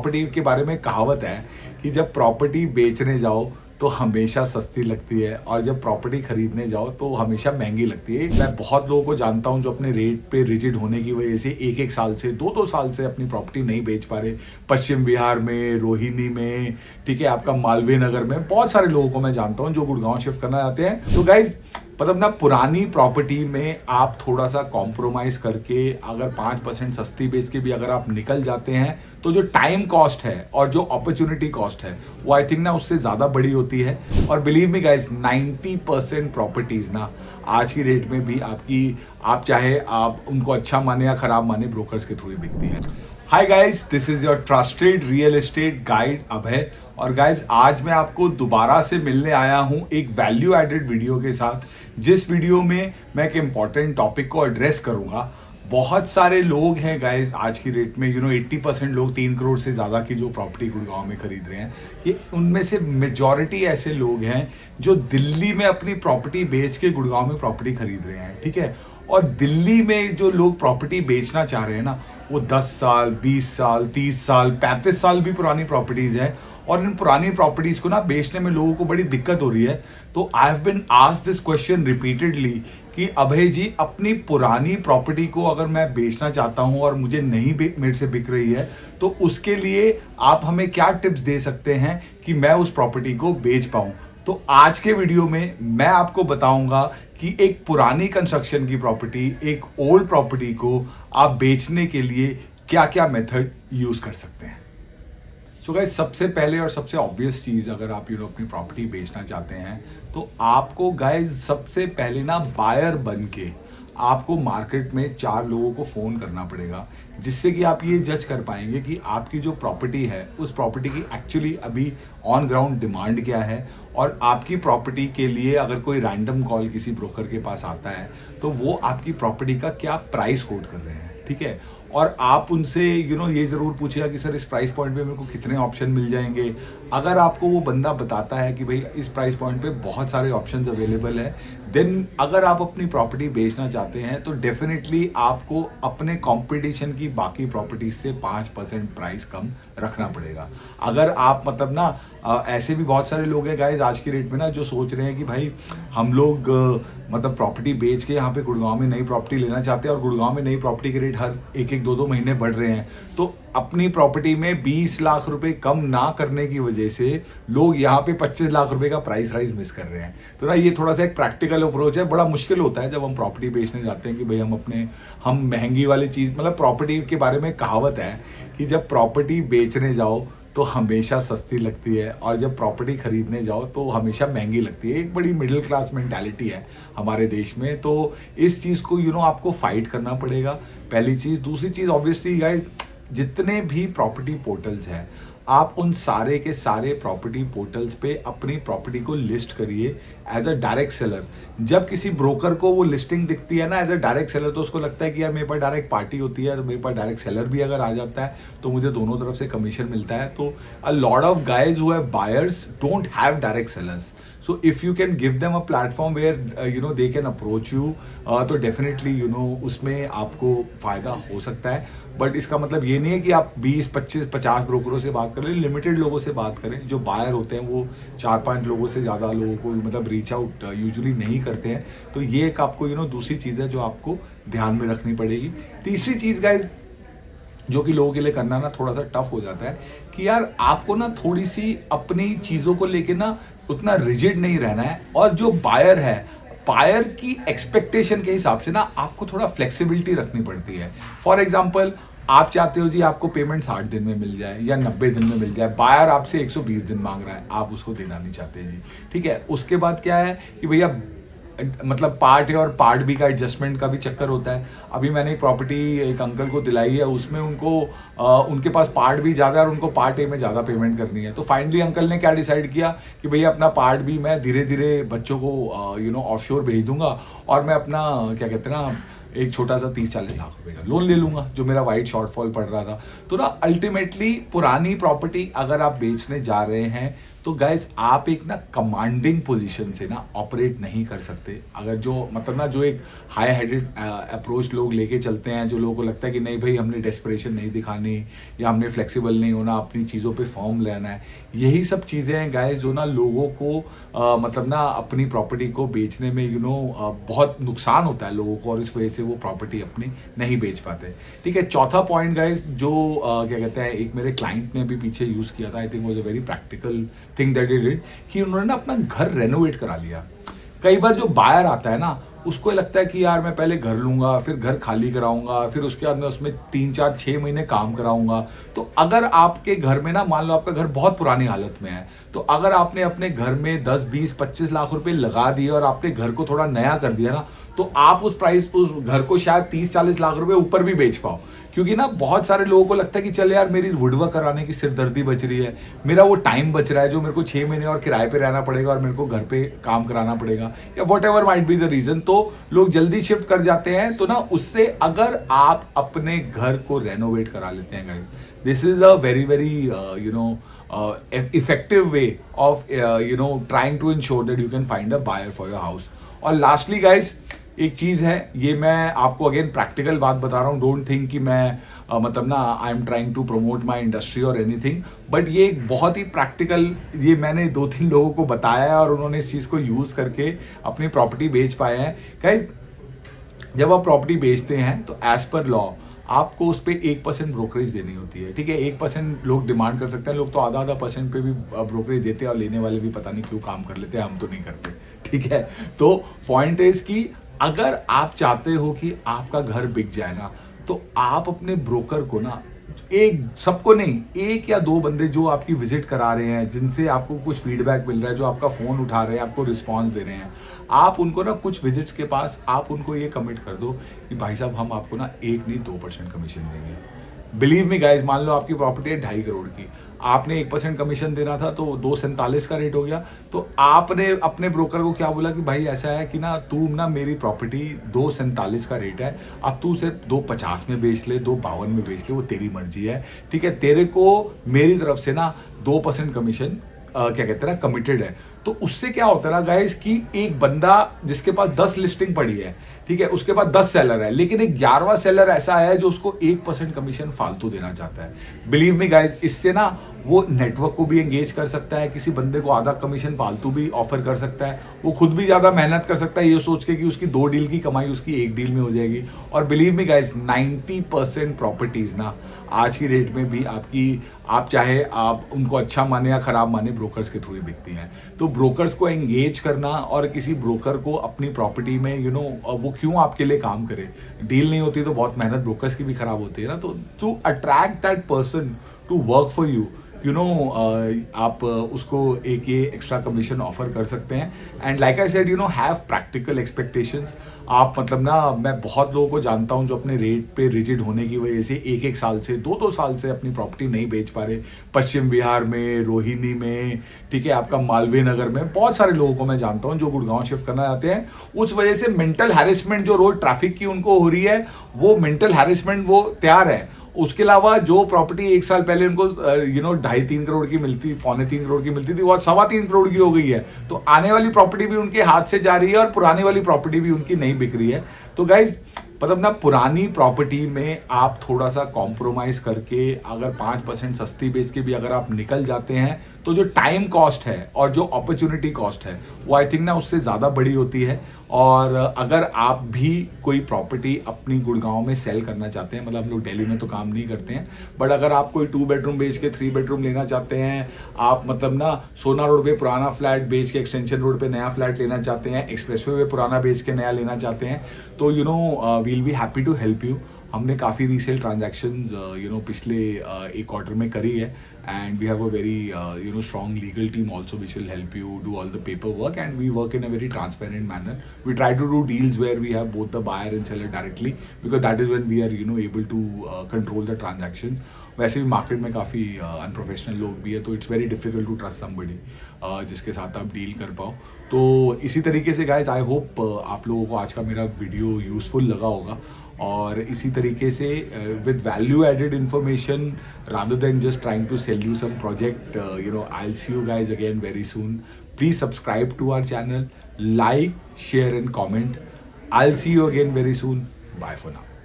Property के बारे में कहावत है कि जब प्रॉपर्टी बेचने जाओ तो हमेशा सस्ती लगती है और जब प्रॉपर्टी खरीदने जाओ तो हमेशा महंगी लगती है। मैं बहुत लोगों को जानता हूं जो अपने रेट पे रिजिड होने की वजह से एक एक साल से दो साल से अपनी प्रॉपर्टी नहीं बेच पा रहे। पश्चिम बिहार में, रोहिणी में, ठीक है, आपका मालवीय नगर में बहुत सारे लोगों को मैं जानता हूं जो गुड़गांव शिफ्ट करना चाहते हैं। तो गाइज मतलब ना पुरानी प्रॉपर्टी में आप थोड़ा सा कॉम्प्रोमाइज करके अगर 5% सस्ती बेच के भी अगर आप निकल जाते हैं तो जो टाइम कॉस्ट है और जो अपॉर्चुनिटी कॉस्ट है वो आई थिंक ना उससे ज़्यादा बड़ी होती है। और बिलीव मी गाइज 90% प्रॉपर्टीज ना आज की रेट में भी आप चाहे आप उनको अच्छा माने या खराब माने ब्रोकर्स के थ्रू ही बिकती है। Hi guys, this is your trusted real estate guide Abhay. और गाइज आज मैं आपको दोबारा से मिलने आया हूं एक वैल्यू एडेड वीडियो के साथ, जिस वीडियो में मैं एक इंपॉर्टेंट टॉपिक को एड्रेस करूंगा। बहुत सारे लोग हैं गाइज आज की रेट में 80% लोग 3 करोड़ से ज़्यादा की जो प्रॉपर्टी गुड़गांव में खरीद रहे हैं, ये उनमें से मेजॉरिटी ऐसे लोग हैं जो दिल्ली में अपनी प्रॉपर्टी बेच के गुड़गांव में प्रॉपर्टी खरीद रहे हैं, ठीक है। और दिल्ली में जो लोग प्रॉपर्टी बेचना चाह रहे हैं ना, वो 10 साल, 20 साल, 30 साल, 35 साल भी पुरानी प्रॉपर्टीज हैं। और इन पुरानी प्रॉपर्टीज को ना बेचने में लोगों को बड़ी दिक्कत हो रही है। तो I have been asked this question repeatedly कि अभय जी, अपनी पुरानी प्रॉपर्टी को अगर मैं बेचना चाहता हूं और मुझे नहीं मेरे से बिक रही है, तो उसके लिए आप हमें क्या टिप्स दे सकते हैं कि मैं उस प्रॉपर्टी को बेच पाऊं। तो आज के वीडियो में मैं आपको बताऊंगा कि एक पुरानी कंस्ट्रक्शन की प्रॉपर्टी, एक ओल्ड प्रॉपर्टी को आप बेचने के लिए क्या क्या मेथड यूज कर सकते हैं। सो गाइस, सबसे पहले और सबसे ऑब्वियस चीज, अगर आप अपनी प्रॉपर्टी बेचना चाहते हैं तो आपको गाइस सबसे पहले ना बायर बन के आपको मार्केट में 4 लोगों को फोन करना पड़ेगा, जिससे कि आप ये जज कर पाएंगे कि आपकी जो प्रॉपर्टी है उस प्रॉपर्टी की एक्चुअली अभी ऑन ग्राउंड डिमांड क्या है। और आपकी प्रॉपर्टी के लिए अगर कोई रैंडम कॉल किसी ब्रोकर के पास आता है तो वो आपकी प्रॉपर्टी का क्या प्राइस कोट कर रहे हैं, ठीक है। और आप उनसे ये ज़रूर पूछेगा कि सर इस प्राइस पॉइंट पे मेरे को कितने ऑप्शन मिल जाएंगे। अगर आपको वो बंदा बताता है कि भाई इस प्राइस पॉइंट पे बहुत सारे ऑप्शंस अवेलेबल है, देन अगर आप अपनी प्रॉपर्टी बेचना चाहते हैं तो डेफिनेटली आपको अपने कंपटीशन की बाकी प्रॉपर्टीज से 5% प्राइस कम रखना पड़ेगा। अगर आप मतलब ना ऐसे भी बहुत सारे लोग हैं गाइज आज की रेट में ना जो सोच रहे हैं कि भाई हम लोग मतलब प्रॉपर्टी बेच के यहाँ पे गुड़गांव में नई प्रॉपर्टी लेना चाहते हैं और गुड़गांव में नई प्रॉपर्टी के रेट हर एक 2 महीने बढ़ रहे हैं, तो अपनी प्रॉपर्टी में 20 लाख रुपए कम ना करने की वजह से लोग यहाँ पे 25 लाख रुपए का प्राइस राइज मिस कर रहे हैं। तो ना ये थोड़ा सा एक प्रैक्टिकल अप्रोच है। बड़ा मुश्किल होता है जब हम प्रॉपर्टी बेचने जाते हैं कि भाई हम महंगी वाली चीज़, मतलब प्रॉपर्टी के बारे में कहावत है कि जब प्रॉपर्टी बेचने जाओ तो हमेशा सस्ती लगती है और जब प्रॉपर्टी खरीदने जाओ तो हमेशा महंगी लगती है। एक बड़ी मिडिल क्लास मेंटालिटी है हमारे देश में। तो इस चीज़ को आपको फाइट करना पड़ेगा, पहली चीज़। दूसरी चीज़, ऑब्वियसली गाइस, जितने भी प्रॉपर्टी पोर्टल्स हैं आप उन सारे के सारे प्रॉपर्टी पोर्टल्स पे अपनी प्रॉपर्टी को लिस्ट करिए एज अ डायरेक्ट सेलर। जब किसी ब्रोकर को वो लिस्टिंग दिखती है ना एज अ डायरेक्ट सेलर, तो उसको लगता है कि यार मेरे पास डायरेक्ट पार्टी होती है, तो मेरे पास डायरेक्ट सेलर भी अगर आ जाता है तो मुझे दोनों तरफ से कमीशन मिलता है। तो a lot of guys who have buyers don't have direct sellers. So if you can give them a platform where they can approach you, तो डेफिनेटली उसमें आपको फायदा हो सकता है। बट इसका मतलब ये नहीं है कि आप 20, 25, 50 ब्रोकरों से बात करें। लिमिटेड लोगों से बात करें। जो बायर होते हैं वो 4-5 लोगों से ज़्यादा लोगों को मतलब रीच आउट यूजुअली नहीं करते हैं। तो ये एक आपको दूसरी चीज़ है जो आपको ध्यान में रखनी पड़ेगी। तीसरी चीज़ गाइस जो कि लोगों के लिए करना ना थोड़ा सा टफ हो जाता है कि यार आपको ना थोड़ी सी अपनी चीज़ों को लेके ना उतना रिजिड नहीं रहना है। और जो बायर है, बायर की एक्सपेक्टेशन के हिसाब से ना आपको थोड़ा फ्लेक्सिबिलिटी रखनी पड़ती है। फॉर एग्जाम्पल, आप चाहते हो जी आपको पेमेंट 60 दिन में मिल जाए या 90 दिन में मिल जाए, बायर आपसे 120 दिन मांग रहा है, आप उसको देना नहीं चाहते जी, ठीक है। उसके बाद क्या है कि भैया मतलब पार्ट ए और पार्ट बी का एडजस्टमेंट का भी चक्कर होता है। अभी मैंने एक प्रॉपर्टी एक अंकल को दिलाई है, उसमें उनके पास पार्ट बी ज़्यादा है और उनको पार्ट ए में ज़्यादा पेमेंट करनी है। तो फाइनली अंकल ने क्या डिसाइड किया कि भैया अपना पार्ट बी मैं धीरे धीरे बच्चों को ऑफशोर भेज दूंगा और मैं अपना क्या कहते हैं ना एक छोटा सा 30-40 लाख रुपए का लोन ले लूंगा जो मेरा वाइड शॉर्टफॉल पड़ रहा था। तो ना अल्टीमेटली पुरानी प्रॉपर्टी अगर आप बेचने जा रहे हैं तो गाइस आप एक ना कमांडिंग पोजीशन से ना ऑपरेट नहीं कर सकते। अगर जो मतलब ना जो एक हाई हेडेड अप्रोच लोग लेके चलते हैं, जो लोगों को लगता है कि नहीं भाई हमने डेस्परेशन नहीं दिखानी या हमने फ्लेक्सिबल नहीं होना, अपनी चीज़ों पे फर्म लेना है, यही सब चीज़ें हैं गाइस जो ना लोगों को मतलब ना अपनी प्रॉपर्टी को बेचने में बहुत नुकसान होता है लोगों को और इस वजह से वो प्रॉपर्टी अपनी नहीं बेच पाते। ठीक है, चौथा पॉइंट गाइस जो क्या कहते हैं, एक मेरे क्लाइंट ने भी पीछे यूज़ किया था, I think was a very practical thing that he did, कि उन्होंने ना अपना घर रेनोवेट करा लिया। कई बार जो बायर आता है ना उसको लगता है कि यार मैं पहले घर लूंगा, फिर घर खाली कराऊंगा, फिर उसके बाद मैं उसमें 3-4-6 महीने काम कराऊंगा। तो अगर आपके घर में ना, मान लो आपका घर बहुत पुरानी हालत में है, तो अगर आपने अपने घर में 10-20-25 लाख रुपए लगा दिए और आपने घर को थोड़ा नया कर दिया ना, तो आप उस घर को शायद 30-40 लाख रुपए ऊपर भी बेच पाओ। क्योंकि ना बहुत सारे लोगों को लगता है कि चल यार मेरी वुडवर्क कराने की सिरदर्दी बच रही है, मेरा वो टाइम बच रहा है जो मेरे को 6 महीने और किराए पे रहना पड़ेगा और मेरे को घर पे काम कराना पड़ेगा, या whatever might be the reason, तो लोग जल्दी शिफ्ट कर जाते हैं। तो ना उससे अगर आप अपने घर को रेनोवेट करा लेते हैं guys, this is a very very effective way of trying to ensure that you can find a buyer for your house. और लास्टली गाइस एक चीज़ है, ये मैं आपको अगेन प्रैक्टिकल बात बता रहा हूँ, डोंट थिंक कि मैं मतलब ना I am trying to promote my industry और एनीथिंग, बट ये एक बहुत ही प्रैक्टिकल, ये मैंने 2-3 लोगों को बताया है और उन्होंने इस चीज़ को यूज़ करके अपनी प्रॉपर्टी बेच पाए हैं। गाइस जब आप प्रॉपर्टी बेचते हैं तो एज पर लॉ आपको उस पर 1% ब्रोकरेज देनी होती है। ठीक है, 1% लोग डिमांड कर सकते हैं, लोग तो आधा परसेंट पे भी ब्रोकरेज देते हैं और लेने वाले भी पता नहीं क्यों काम कर लेते हैं, हम तो नहीं करते। ठीक है, तो पॉइंट इज कि अगर आप चाहते हो कि आपका घर बिक जाए ना, तो आप अपने ब्रोकर को ना, सबको नहीं, 1 या 2 बंदे जो आपकी विजिट करा रहे हैं, जिनसे आपको कुछ फीडबैक मिल रहा है, जो आपका फोन उठा रहे हैं, आपको रिस्पॉन्स दे रहे हैं, आप उनको ना कुछ विजिट्स के पास आप उनको ये कमिट कर दो कि भाई साहब हम आपको ना 1 नहीं 2% कमीशन देंगे। बिलीव मी गाइज, मान लो आपकी प्रॉपर्टी है 2.5 करोड़ की, आपने 1% कमीशन देना था तो 247 का रेट हो गया। तो आपने अपने ब्रोकर को क्या बोला कि भाई ऐसा है कि ना तू ना मेरी प्रॉपर्टी 247 का रेट है, अब तू सिर्फ 250 में बेच ले, 252 में बेच ले, वो तेरी मर्जी है। ठीक है, तेरे को मेरी तरफ से ना 2% कमीशन क्या कहते हैं ना कमिटेड है। तो उससे क्या होता है ना गाइस कि एक बंदा जिसके पास 10 लिस्टिंग पड़ी है, ठीक है, उसके पास 10 सेलर है, लेकिन एक 11वां सेलर ऐसा है जो उसको 1% कमीशन फालतू देना चाहता है। बिलीव मी गाइस, इससे ना वो नेटवर्क को भी एंगेज कर सकता है, किसी बंदे को आधा कमीशन फालतू भी ऑफर कर सकता है, वो खुद भी ज्यादा मेहनत कर सकता है ये सोच के कि उसकी 2 डील की कमाई उसकी 1 डील में हो जाएगी। और बिलीव मी गाइस, 90% प्रॉपर्टीज ना आज की रेट में भी आप चाहे आप उनको अच्छा माने या खराब माने, ब्रोकर्स के थ्रू ही बिकती हैं। तो ब्रोकर्स को एंगेज करना और किसी ब्रोकर को अपनी प्रॉपर्टी में वो क्यों आपके लिए काम करे, डील नहीं होती तो बहुत मेहनत ब्रोकर्स की भी खराब होती है ना। तो to attract that person to work for you, आप उसको एक ये एक्स्ट्रा कमीशन ऑफर कर सकते हैं। And like I said, have practical expectations. आप मतलब ना, मैं बहुत लोगों को जानता हूं जो अपने रेट पे रिजिड होने की वजह से 1-1 साल से 2-2 साल से अपनी प्रॉपर्टी नहीं बेच पा रहे। पश्चिम बिहार में, रोहिणी में, ठीक है, आपका मालवीय नगर में बहुत सारे लोगों को मैं जानता हूं जो गुड़गांव शिफ्ट करना चाहते हैं। उस वजह से मेंटल हैरेसमेंट जो रोज ट्रैफिक की उनको हो रही है, वो मेंटल हैरेसमेंट वो तैयार है। उसके अलावा जो प्रॉपर्टी 1 साल पहले उनको 2.5-3 करोड़ की मिलती, 2.25-3 करोड़ की मिलती थी, वो 3.25 करोड़ की हो गई है। तो आने वाली प्रॉपर्टी भी उनके हाथ से जा रही है और पुरानी वाली प्रॉपर्टी भी उनकी नहीं बिक रही है। तो गाइज मतलब ना, पुरानी प्रॉपर्टी में आप थोड़ा सा कॉम्प्रोमाइज करके अगर 5% सस्ती बेच के भी अगर आप निकल जाते हैं, तो जो टाइम कॉस्ट है और जो अपॉर्चुनिटी कॉस्ट है वो आई थिंक ना उससे ज़्यादा बड़ी होती है। और अगर आप भी कोई प्रॉपर्टी अपनी गुड़गांव में सेल करना चाहते हैं, मतलब हम लोग दिल्ली में तो काम नहीं करते हैं, बट अगर आप कोई 2 बेडरूम बेच के 3 बेडरूम लेना चाहते हैं, आप मतलब ना सोना रोड पे पुराना फ्लैट बेच के एक्सटेंशन रोड पे नया फ्लैट लेना चाहते हैं, एक्सप्रेसवे पे पुराना बेच के नया लेना चाहते हैं, तो we'll be happy to help you. हमने काफ़ी रीसेल ट्रांजैक्शंस पिछले एक क्वार्टर में करी है, and we have a very strong legal team also which will help you do all the paper work, and we work in a very transparent manner. We try to do deals where we have both the buyer and seller directly, because that is when we are able to control the transactions. वैसे भी market में काफ़ी unprofessional लोग भी है, तो it's very difficult to trust somebody जिसके साथ आप डील कर पाओ. तो इसी तरीके से गाइज आई होप आप लोगों को आज का मेरा वीडियो यूज़फुल लगा होगा, और इसी तरीके से with value added information rather than just trying to sell you some project, I will see you guys again very soon. Please subscribe to our channel, like, share and comment. I'll see you again very soon. Bye for now.